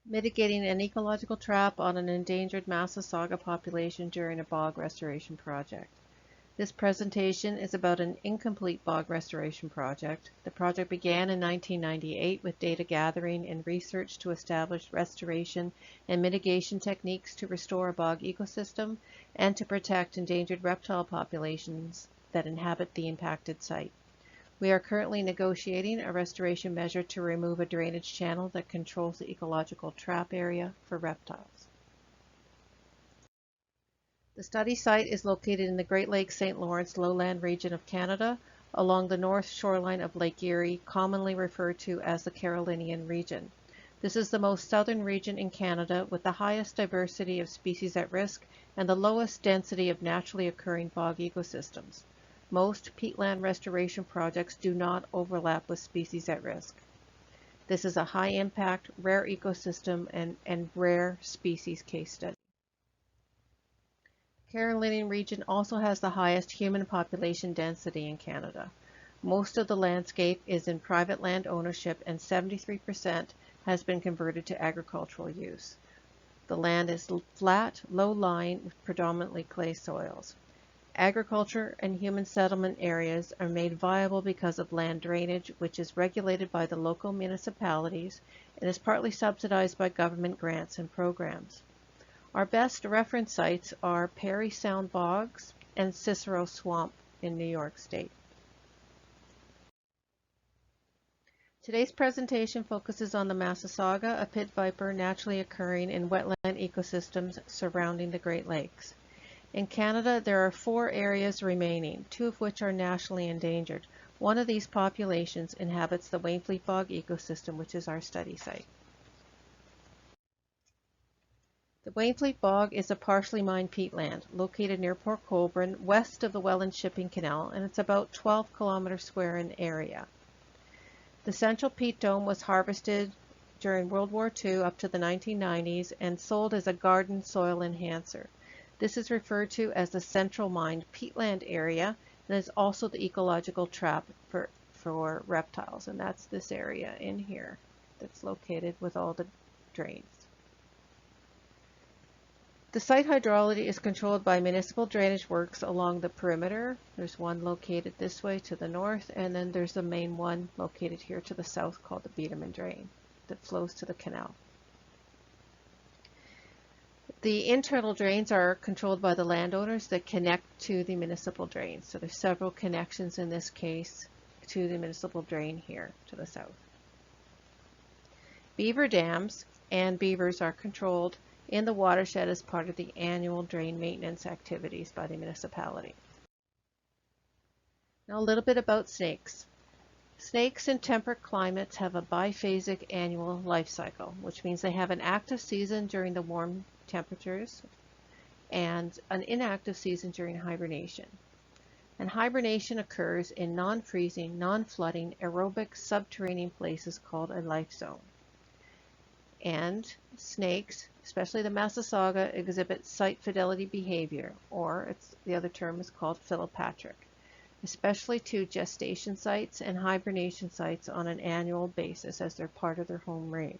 Mitigating an ecological trap on an endangered Massasauga population during a bog restoration project. This presentation is about an incomplete bog restoration project. The project began in 1998 with data gathering and research to establish restoration and mitigation techniques to restore a bog ecosystem and to protect endangered reptile populations that inhabit the impacted site. We are currently negotiating a restoration measure to remove a drainage channel that controls the ecological trap area for reptiles. The study site is located in the Great Lakes St. Lawrence lowland region of Canada, along the north shoreline of Lake Erie, commonly referred to as the Carolinian region. This is the most southern region in Canada with the highest diversity of species at risk and the lowest density of naturally occurring bog ecosystems. Most peatland restoration projects do not overlap with species at risk. This is a high-impact, rare ecosystem and rare species case study. Carolinian region also has the highest human population density in Canada. Most of the landscape is in private land ownership and 73% has been converted to agricultural use. The land is flat, low-lying with predominantly clay soils. Agriculture and human settlement areas are made viable because of land drainage, which is regulated by the local municipalities and is partly subsidized by government grants and programs. Our best reference sites are Perry Sound Bogs and Cicero Swamp in New York State. Today's presentation focuses on the Massasauga, a pit viper naturally occurring in wetland ecosystems surrounding the Great Lakes. In Canada, there are 4 areas remaining, 2 of which are nationally endangered. One of these populations inhabits the Wainfleet Bog ecosystem, which is our study site. The Wainfleet Bog is a partially mined peatland located near Port Colborne, west of the Welland Shipping Canal, and it's about 12 kilometers square in area. The central peat dome was harvested during World War II up to the 1990s and sold as a garden soil enhancer. This is referred to as the central mined peatland area and is also the ecological trap for reptiles, and that's this area in here that's located with all the drains. The site hydrology is controlled by municipal drainage works along the perimeter. There's one located this way to the north, and then there's the main one located here to the south called the Biederman Drain that flows to the canal. The internal drains are controlled by the landowners that connect to the municipal drains. So there's several connections in this case to the municipal drain here to the south. Beaver dams and beavers are controlled in the watershed as part of the annual drain maintenance activities by the municipality. Now a little bit about snakes. Snakes in temperate climates have a biphasic annual life cycle, which means they have an active season during the warm temperatures and an inactive season during hibernation. And hibernation occurs in non-freezing, non-flooding, aerobic subterranean places called a life zone. And snakes, especially the Massasauga, exhibit site fidelity behavior, or the other term is called philopatric, especially to gestation sites and hibernation sites on an annual basis as they're part of their home range.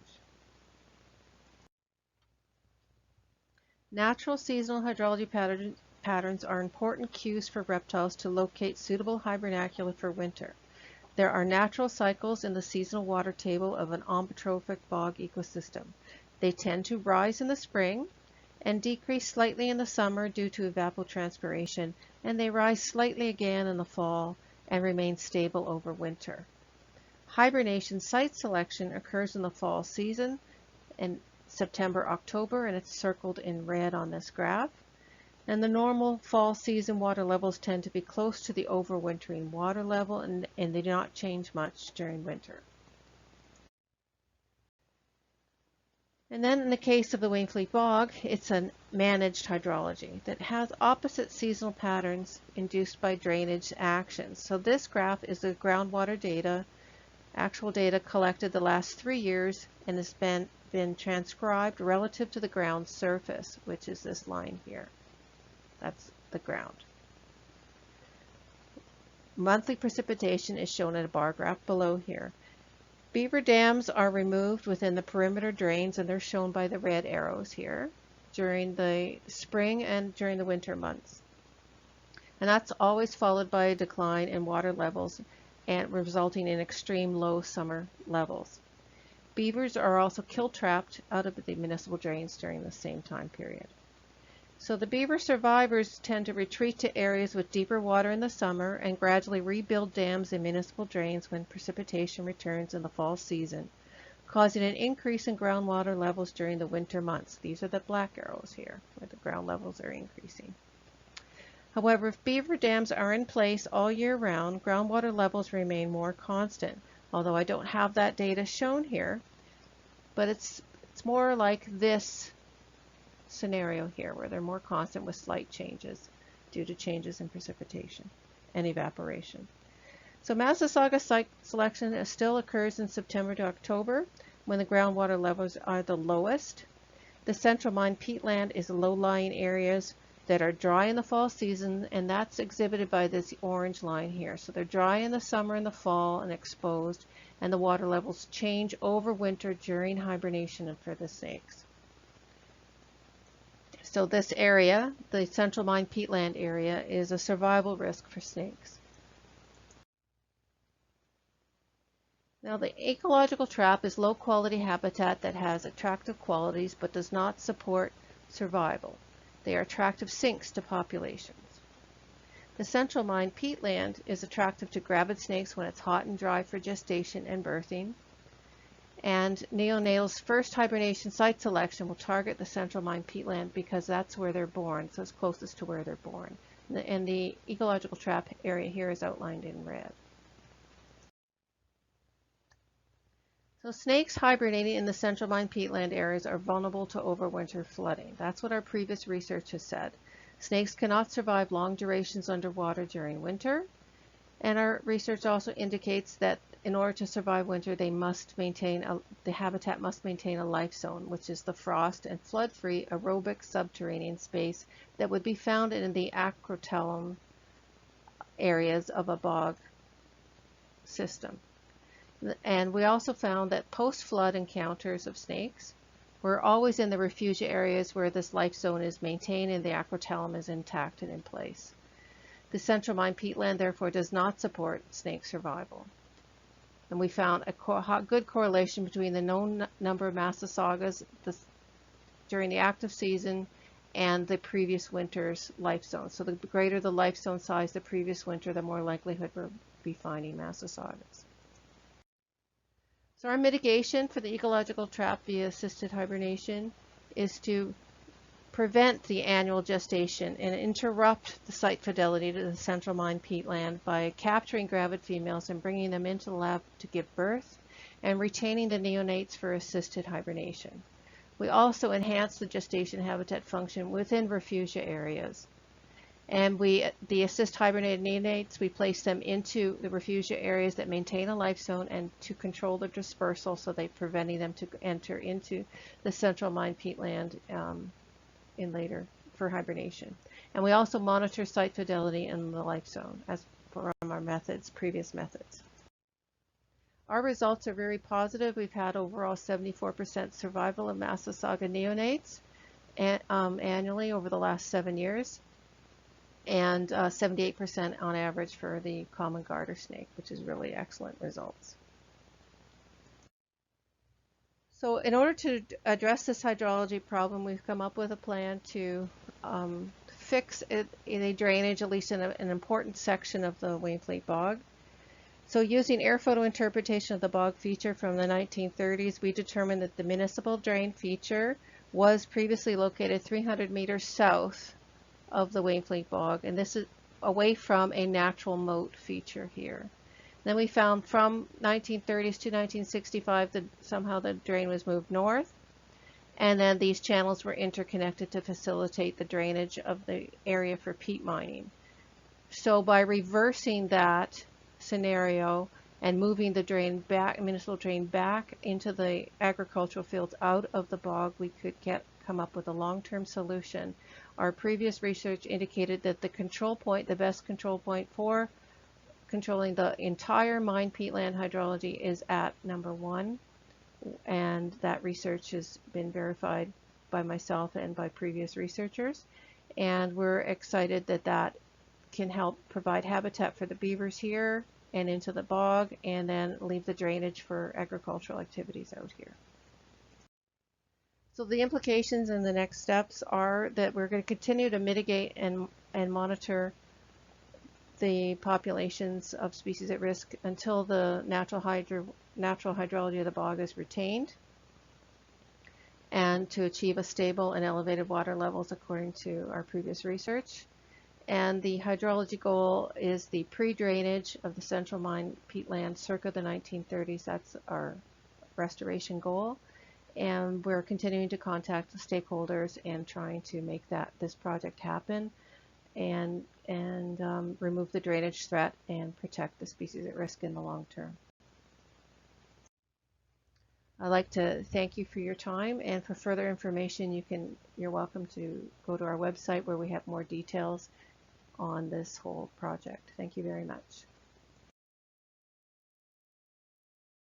Natural seasonal hydrology patterns are important cues for reptiles to locate suitable hibernacula for winter. There are natural cycles in the seasonal water table of an ombotrophic bog ecosystem. They tend to rise in the spring and decrease slightly in the summer due to evapotranspiration, and they rise slightly again in the fall and remain stable over winter. Hibernation site selection occurs in the fall season in September, October, and it's circled in red on this graph. And the normal fall season water levels tend to be close to the overwintering water level, and they do not change much during winter. And then in the case of the Wainfleet Bog, it's a managed hydrology that has opposite seasonal patterns induced by drainage actions. So this graph is the groundwater data, actual data collected the last 3 years, and has been transcribed relative to the ground surface, which is this line here. That's the ground. Monthly precipitation is shown in a bar graph below here. Beaver dams are removed within the perimeter drains, and they're shown by the red arrows here, during the spring and during the winter months. And that's always followed by a decline in water levels and resulting in extreme low summer levels. Beavers are also kill-trapped out of the municipal drains during the same time period. So the beaver survivors tend to retreat to areas with deeper water in the summer and gradually rebuild dams and municipal drains when precipitation returns in the fall season, causing an increase in groundwater levels during the winter months. These are the black arrows here, where the ground levels are increasing. However, if beaver dams are in place all year round, groundwater levels remain more constant. Although I don't have that data shown here, but it's more like this scenario here, where they're more constant with slight changes due to changes in precipitation and evaporation. So Massasauga site selection still occurs in September to October, when the groundwater levels are the lowest. The central mine peatland is low-lying areas that are dry in the fall season, and that's exhibited by this orange line here. So they're dry in the summer and the fall and exposed, and the water levels change over winter during hibernation and for the snakes. So this area, the central mine peatland area, is a survival risk for snakes. Now, the ecological trap is low-quality habitat that has attractive qualities but does not support survival. They are attractive sinks to populations. The central mine peatland is attractive to gravid snakes when it's hot and dry for gestation and birthing. And neonatals' first hibernation site selection will target the central mine peatland because that's where they're born, so it's closest to where they're born. And the ecological trap area here is outlined in red. So snakes hibernating in the central mine peatland areas are vulnerable to overwinter flooding. That's what our previous research has said. Snakes cannot survive long durations underwater during winter, and our research also indicates that in order to survive winter, they must maintain the habitat must maintain a life zone, which is the frost and flood-free aerobic subterranean space that would be found in the acrotellum areas of a bog system. And we also found that post-flood encounters of snakes were always in the refugia areas where this life zone is maintained and the acrotellum is intact and in place. The central mine peatland, therefore, does not support snake survival. And we found a good correlation between the known number of Massasaugas during the active season and the previous winter's life zone. So the greater the life zone size the previous winter, the more likelihood we'll be finding Massasaugas. So our mitigation for the ecological trap via assisted hibernation is to prevent the annual gestation and interrupt the site fidelity to the central mine peatland by capturing gravid females and bringing them into the lab to give birth and retaining the neonates for assisted hibernation. We also enhance the gestation habitat function within refugia areas. And the assist hibernated neonates, we place them into the refugia areas that maintain a life zone and to control their dispersal, so they're preventing them to enter into the central mine peatland in later for hibernation. And we also monitor site fidelity in the life zone as from our previous methods. Our results are very positive. We've had overall 74% survival of Massasauga neonates annually over the last 7 years, and 78% on average for the common garter snake, which is really excellent results. So in order to address this hydrology problem, we've come up with a plan to fix it in a drainage, at least in an important section of the Wainfleet Bog. So using air photo interpretation of the bog feature from the 1930s, we determined that the municipal drain feature was previously located 300 meters south of the Wainfleet Bog, and this is away from a natural moat feature here. Then we found from 1930s to 1965 that somehow the drain was moved north, and then these channels were interconnected to facilitate the drainage of the area for peat mining. So by reversing that scenario and moving the drain back, municipal drain back into the agricultural fields out of the bog, we could come up with a long-term solution. Our previous research indicated that the control point, the best control point for controlling the entire mine peatland hydrology is at number 1, and that research has been verified by myself and by previous researchers. And we're excited that that can help provide habitat for the beavers here and into the bog, and then leave the drainage for agricultural activities out here. So the implications and the next steps are that we're going to continue to mitigate and monitor the populations of species at risk until the natural hydrology of the bog is retained, and to achieve a stable and elevated water levels according to our previous research. And the hydrology goal is the pre-drainage of the central mine peatland circa the 1930s. That's our restoration goal. And we're continuing to contact the stakeholders and trying to make this project happen, and remove the drainage threat and protect the species at risk in the long term. I'd like to thank you for your time, and for further information you're welcome to go to our website where we have more details on this whole project. Thank you very much.